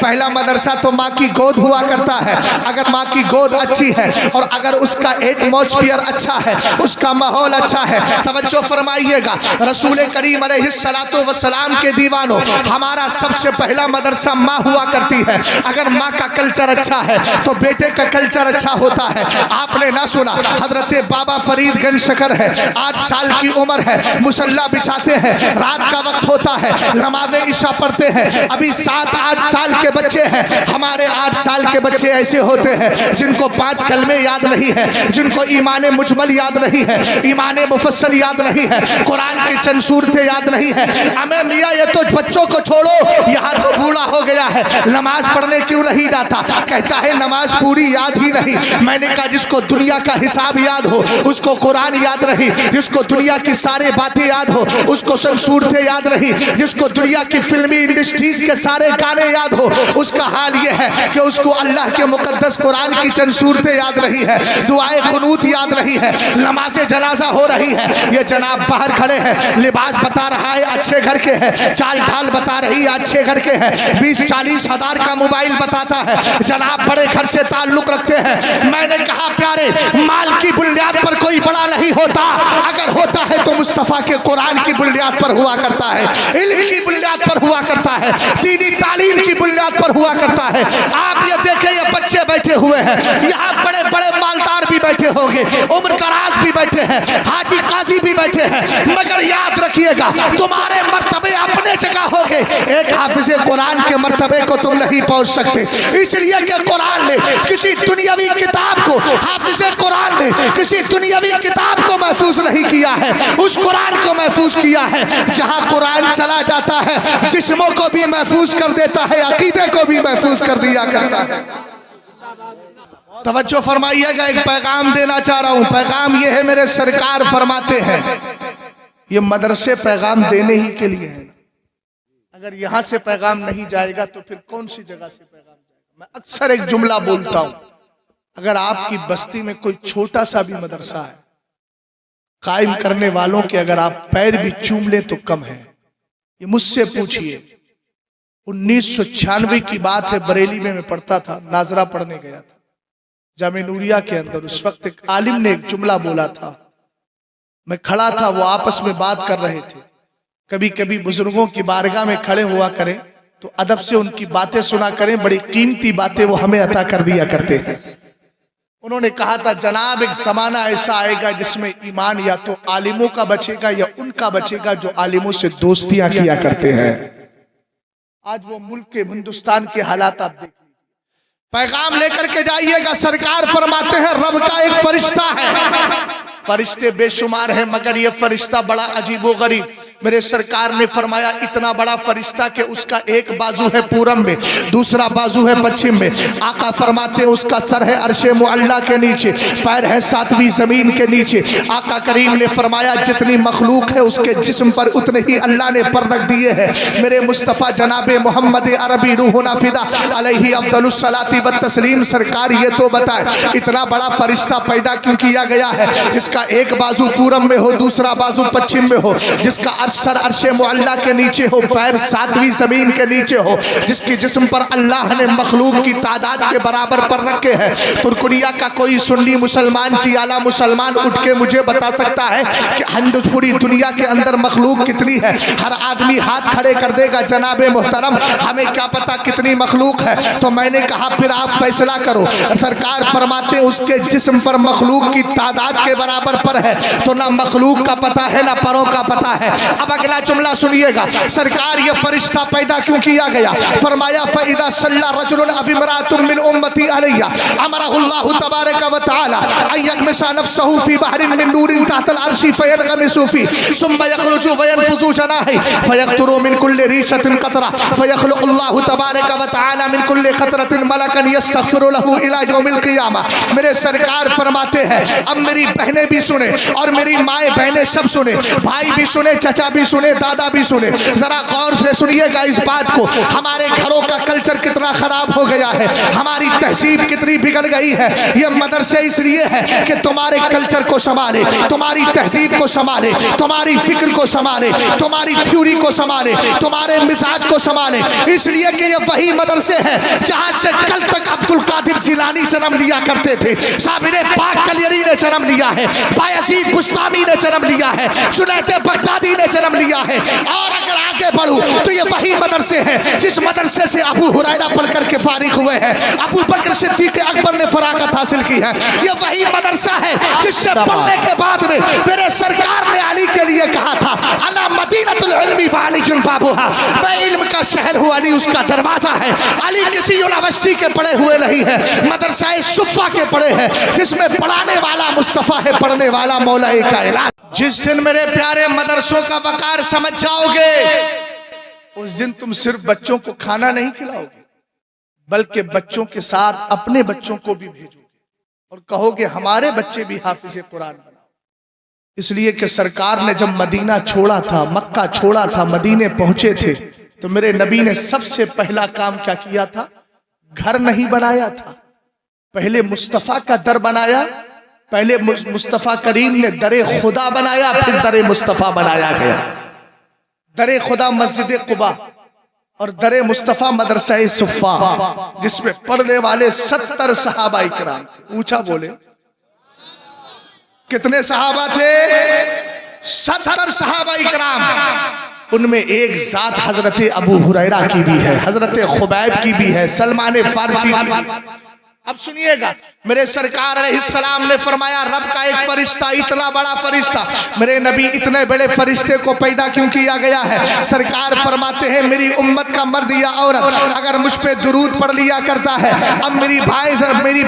पहला मदरसा तो माँ की गोद हुआ करता है। अगर माँ की गोद अच्छी है और अगर उसका एटमॉस्फियर अच्छा है, उसका माहौल अच्छा है, तवज्जो फरमाइएगा, रसूल करीम अलैहिस्सलातु वस्सलाम के दीवानों, हमारा सबसे पहला मदरसा माँ हुआ करती है। अगर माँ का कल्चर अच्छा है तो बेटे का कल्चर अच्छा होता है। आपने ना सुना, हजरत बाबा फरीदगंज शकर है, 8 साल की उम्र है, मुसल्ला बिछाते हैं, रात का वक्त होता है, नमाज़े इशा पढ़ते हैं। अभी 7-8 साल के बच्चे हैं। हमारे 8 साल के बच्चे ऐसे होते हैं जिनको 5 कलमे याद नहीं है, जिनको ईमान मुजमल याद नहीं है, ईमान मुफस्सल याद नहीं है, कुरान की चंद सूरतें याद नहीं है। हमें मियाँ ये तो बच्चों को छोड़ो, यहाँ तो बूढ़ा हो गया है, नमाज पढ़ने क्यों नहीं जाता? कहता है नमाज पूरी याद ही नहीं। मैंने कहा जिसको दुनिया का हिसाब याद हो उसको कुरान याद रही, जिसको दुनिया की सारे बातें याद हो उसको सूरतें याद रही, जिसको दुनिया की फिल्मी इंडस्ट्रीज के सारे गाने याद हो उसका हाल ये है कि उसको अल्लाह के मुकद्दस कुरान की चंद सूरतें याद रही है, दुआए कुनूत याद रही है, नमाज जनाजा हो रही है। ये जनाब बाहर खड़े हैं, लिबास बता रहा है अच्छे घर के हैं, चाल ढाल बता रही है अच्छे घर के हैं, 20-40 हज़ार का मोबाइल बताता है, जनाब बड़े घर से ताल्लुक रखते हैं। मैंने कहा प्यारे, माल की बुनियाद पर कोई बड़ा नहीं होता, अगर होता है तो मुस्तफ़ा के कुरान की बुनियाद पर हुआ करता है, इल्म की बुनियाद पर हुआ करता है, दीनी तालीम की बुनियाद पर हुआ करता है। आप ये देखें, ये बच्चे बैठे हुए हैं, यहाँ बड़े बड़े मालदार भी बैठे होंगे, उम्र दराज भी बैठे हैं, हाजी काजी भी बैठे हैं, मगर याद रखिएगा तुम्हारे मर्तबे अपने जगह होंगे, एक हाफिज़े कुरान के मर्तबे को तुम नहीं पहुंच सकते। इसलिए कि कुरान ने किसी दुनियावी किताब को, हाफिज़े कुरान ने किसी दुनियावी किताब को महफूज नहीं किया है, उस कुरान को महफूज किया है। जहां कुरान चला जाता है जिस्मों को भी महफूज कर देता है, अकीदे को भी महफूज कर दिया करता है। तवज्जो फरमाइएगा, एक पैगाम देना चाह रहा हूं। पैगाम ये है, मेरे सरकार फरमाते हैं ये मदरसे पैगाम देने ही के लिए है। अगर यहां से पैगाम नहीं जाएगा तो फिर कौन सी जगह से पैगाम जाएगा? मैं अक्सर एक जुमला बोलता हूं, अगर आपकी बस्ती में कोई छोटा सा भी मदरसा है, कायम करने वालों के अगर आप पैर भी चूम लें तो कम है। ये मुझसे पूछिए, 1996 की बात है, बरेली में मैं पढ़ता था, नाजरा पढ़ने गया था जामे नूरिया के अंदर। उस वक्त एक आलिम ने एक जुमला बोला था, मैं खड़ा था, वो आपस में बात कर रहे थे। कभी कभी बुजुर्गों की बारगाह में खड़े हुआ करें तो अदब से उनकी बातें सुना करें, बड़ी कीमती बातें वो हमें अता कर दिया करते हैं। उन्होंने कहा था, जनाब एक जमाना ऐसा आएगा जिसमें ईमान या तो आलिमों का बचेगा या उनका बचेगा जो आलिमों से दोस्तियां किया करते हैं। आज वो मुल्क के हिंदुस्तान के हालात आप देख लीजिए। पैगाम लेकर के जाइएगा। सरकार फरमाते हैं रब का एक फरिश्ता है, फरिश्ते बेशुमार हैं मगर ये फरिश्ता बड़ा अजीबो गरीब। मेरे सरकार ने फरमाया इतना बड़ा फरिश्ता कि उसका एक बाजू है पूरब में, दूसरा बाजू है पश्चिम में। आका फरमाते हैं उसका सर है अर्शे मुअल्ला के नीचे, पैर है 7वीं जमीन के नीचे। आका करीम ने फरमाया जितनी मखलूक है उसके जिस्म पर उतने ही अल्लाह ने पर रख दिए हैं। मेरे मुस्तफ़ा जनाबे मोहम्मद अरबी रूहुना फिदा अलैहि अफ़्ज़लुस सलाती व तस्लीम, सरकार ये तो बताए इतना बड़ा फरिश्ता पैदा क्यों किया गया है? जिसका एक बाजू पूरब में हो, दूसरा बाजू पश्चिम में हो, जिसका सर अर्शे मुअल्ला के नीचे हो, पैर 7वीं जमीन के नीचे हो, जिसकी जिस्म पर अल्लाह ने मखलूक की तादाद के बराबर पर रखे हैं। तुर्कनिया का कोई सुन्नी मुसलमान चियाला मुसलमान उठ के मुझे बता सकता है कि हिंदू पूरी दुनिया के अंदर मखलूक कितनी है? हर आदमी हाथ खड़े कर देगा, जनाबे मोहतरम हमें क्या पता कितनी मखलूक है। तो मैंने कहा फिर आप फैसला करो। सरकार फरमाते उसके जिस्म पर मखलूक की तादाद के बराबर पर है, तो ना मखलूक का पता है ना परों का पता है। अब अगला जुमला सुनिएगा, सरकार ये फरिश्ता पैदा क्यों किया गया? फरमाया फइदा सल्ला रजुलन अबिमरातुम मिन उम्मती अलैया अमरहुल्लाहु तबारक व तआला अयगमसा नफ्सहु फी बहरिन मिन नूरिन तहतल अर्शी फयनगमिसु फी सुम्मा यखरुजु व यनफुजु जनाहि फयक्तुरु मिन कुल्ली रीशतिन कतरा फयखलुकुल्लाहु तबारक व तआला मिन कुल्ली कतरतिन मलकन यस्तगफिरु लहु इला यौमिल क़ियामा। मेरे सरकार फरमाते हैं, अब मेरी बहनें भी सुने और मेरी माएँ बहनें सब सुने, भाई भी सुने, चचा भी सुने, दादा भी सुने, जरा गौर से सुनिएगा इस बात को। हमारे घरों का कल्चर कितना کتنا خراب ہو گیا ہے، ہماری تہذیب کتنی بگڑ گئی ہے۔ یہ مدرسے اس لیے ہے کہ تمہارے کلچر کو سنبھالے، تمہاری تہذیب کو سنبھالے، تمہاری فکر کو سنبھالے، تمہاری تھیوری کو سنبھالے، تمہارے مزاج کو سنبھالے۔ اس لیے کہ یہ وہی مدرسے ہیں جہاں سے کل تک عبد القادر جیلانی جنم لیا کرتے تھے، صابر پاک کلیری نے جنم لیا ہے، بایزید بستامی نے جنم لیا ہے، جنید بغدادی نے جنم لیا ہے۔ اور اگر آگے بڑھوں تو یہ وہی مدرسے ہیں جس مدرسے سے ابو ہریرہ پڑھ کر کے فارغ ہوئے ہیں، ابو بکر صدیق اکبر نے فراغت حاصل کی ہے۔ یہ وہی مدرسہ ہے جس سے پڑھنے کے بعد میں میرے سرکار نے علی کے لیے کہا تھا انا مدینۃ العلم وعلی بابھا، میں علم کا شہر ہوں، علی اس کا دروازہ ہے۔ علی کسی یونیورسٹی کے پڑھے ہوئے نہیں ہے، مدرسہ صفہ کے پڑھے ہیں جس میں پڑھانے والا مصطفیٰ ہے، پڑھنے والا مولا کائنات۔ جس دن میرے پیارے مدرسوں کا وقار سمجھ جاؤ گے اس دن تم صرف بچوں کو کھانا نہیں کھلاؤ گے بلکہ بچوں کے ساتھ اپنے بچوں کو بھی بھیجو گے اور کہو گے ہمارے بچے بھی حافظ قرآن بناؤ۔ اس لیے کہ سرکار نے جب مدینہ چھوڑا تھا، مکہ چھوڑا تھا، مدینے پہنچے تھے تو میرے نبی نے سب سے پہلا کام کیا کیا تھا؟ گھر نہیں بنایا تھا، پہلے مصطفیٰ کا در بنایا، پہلے مصطفیٰ کریم نے در خدا بنایا، پھر در مصطفیٰ بنایا گیا۔ در خدا مسجد قباء اور در مصطفیٰ مدرسہ صفہ، جس میں پڑھنے والے 70 صحابہ اکرام تھے۔ اونچا بولے، کتنے صحابہ تھے؟ 70 صحابہ اکرام۔ ان میں ایک ذات حضرت ابو ہریرہ کی بھی ہے، حضرت خبیب کی بھی ہے، سلمان فارسی کی بھی ہے۔ اب سنیے گا، میرے سرکار علیہ السلام نے فرمایا رب کا ایک فرشتہ، اتنا بڑا فرشتہ، میرے نبی اتنے بڑے فرشتے کو پیدا کیوں کیا گیا ہے؟ سرکار فرماتے ہیں میری امت کا مرد یا عورت اگر مجھ پہ درود پڑھ لیا کرتا ہے، اب میری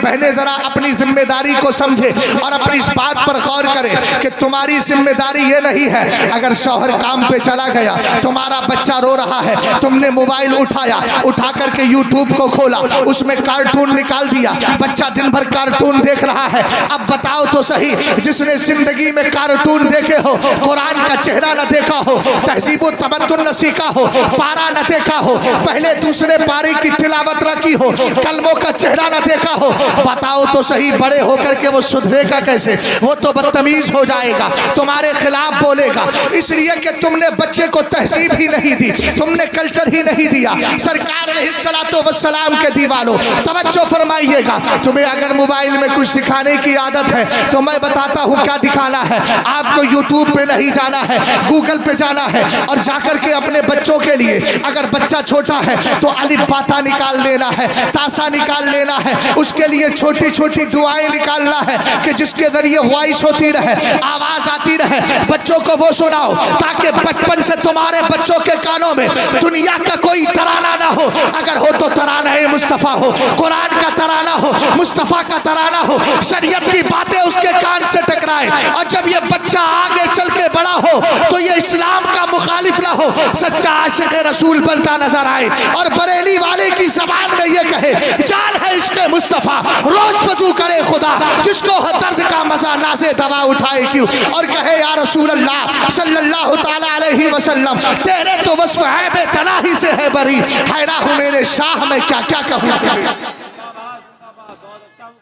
بہنیں ذرا اپنی ذمہ داری کو سمجھے اور اپنی اس بات پر غور کرے کہ تمہاری ذمہ داری یہ نہیں ہے اگر شوہر کام پہ چلا گیا، تمہارا بچہ رو رہا ہے، تم نے موبائل اٹھا کر کے یوٹیوب کو کھولا، اس میں کارٹون نکال دیا، بچہ دن بھر کارٹون دیکھ رہا ہے۔ اب بتاؤ تو صحیح، جس نے زندگی میں کارٹون دیکھے ہو، قرآن کا چہرہ نہ دیکھا ہو، تہذیب و تمدن نہ سیکھا ہو، پارا نہ دیکھا ہو، پہلے دوسرے پارے کی تلاوت نہ کی ہو، کلموں کا چہرہ نہ دیکھا ہو، بتاؤ تو صحیح بڑے ہو کر کے وہ سدھرے گا کیسے؟ وہ تو بدتمیز ہو جائے گا، تمہارے خلاف بولے گا، اس لیے کہ تم نے بچے کو تہذیب ہی نہیں دی، تم نے کلچر ہی نہیں دیا۔ سرکار علیہ السلام کے دیوانوں توجہ فرمائیے گا، تمہیں اگر موبائل میں کچھ دکھانے کی عادت ہے تو میں بتاتا ہوں کیا دکھانا ہے۔ آپ کو یوٹیوب پہ نہیں جانا ہے، گوگل پہ جانا ہے اور جا کر کے اپنے بچوں کے لیے، اگر بچہ چھوٹا ہے تو الف باتا نکال لینا ہے، تاسا نکال لینا ہے، اس کے لیے چھوٹی چھوٹی دعائیں نکالنا ہے کہ جس کے ذریعے وائس ہوتی رہے، آواز آتی رہے، بچوں کو وہ سناؤ تاکہ بچپن سے تمہارے بچوں کے کانوں میں دنیا کا کوئی ترانہ نہ ہو، اگر ہو تو ترانہ مصطفیٰ ہو، قرآن کا ترانہ ہو، مصطفیٰ کا ترانہ ہو، شریعت کی باتیں اس کے کان سے ٹکرائے، اور جب یہ بچہ آگے چل کے بڑا ہو تو یہ اسلام کا مخالف نہ ہو، سچا عاشق رسول بنتا نظر آئے اور بریلی والے کی زبان میں یہ کہے جان ہے عشق مصطفیٰ، روز وضو کرے خدا، جس کو درد کا مزہ نازے دوا اٹھائے کیوں، اور کہے یا رسول اللہ صلی اللہ تعالی علیہ وسلم تیرے تو وصف عیب تناہی سے ہے بری، حیران ہوں میرے شاہ میں کیا کیا کہوں تجھے۔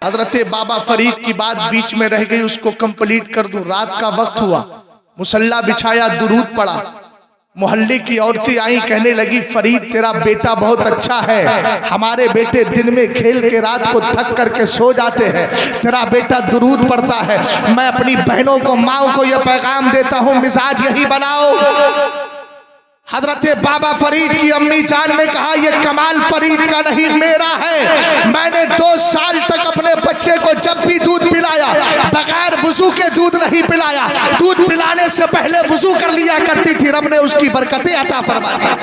حضرت بابا فرید کی بات بیچ میں رہ گئی، اس کو کمپلیٹ کر دوں۔ رات کا وقت ہوا، مصلی بچھایا، درود پڑا، محلے کی عورتیں آئیں، کہنے لگی فرید تیرا بیٹا بہت اچھا ہے، ہمارے بیٹے دن میں کھیل کے رات کو تھک کر کے سو جاتے ہیں، تیرا بیٹا درود پڑھتا ہے، میں اپنی بہنوں کو ماؤں کو یہ پیغام دیتا ہوں مزاج یہی بناؤ۔ حضرت بابا فرید کی امی جان نے کہا یہ کمال فرید کا نہیں میرا ہے، میں نے 2 سال تک اپنے بچے کو جب بھی دودھ پلایا بغیر وضو کے دودھ نہیں پلایا، دودھ پلانے سے پہلے وضو کر لیا کرتی تھی، رب نے اس کی برکتیں عطا فرما دی۔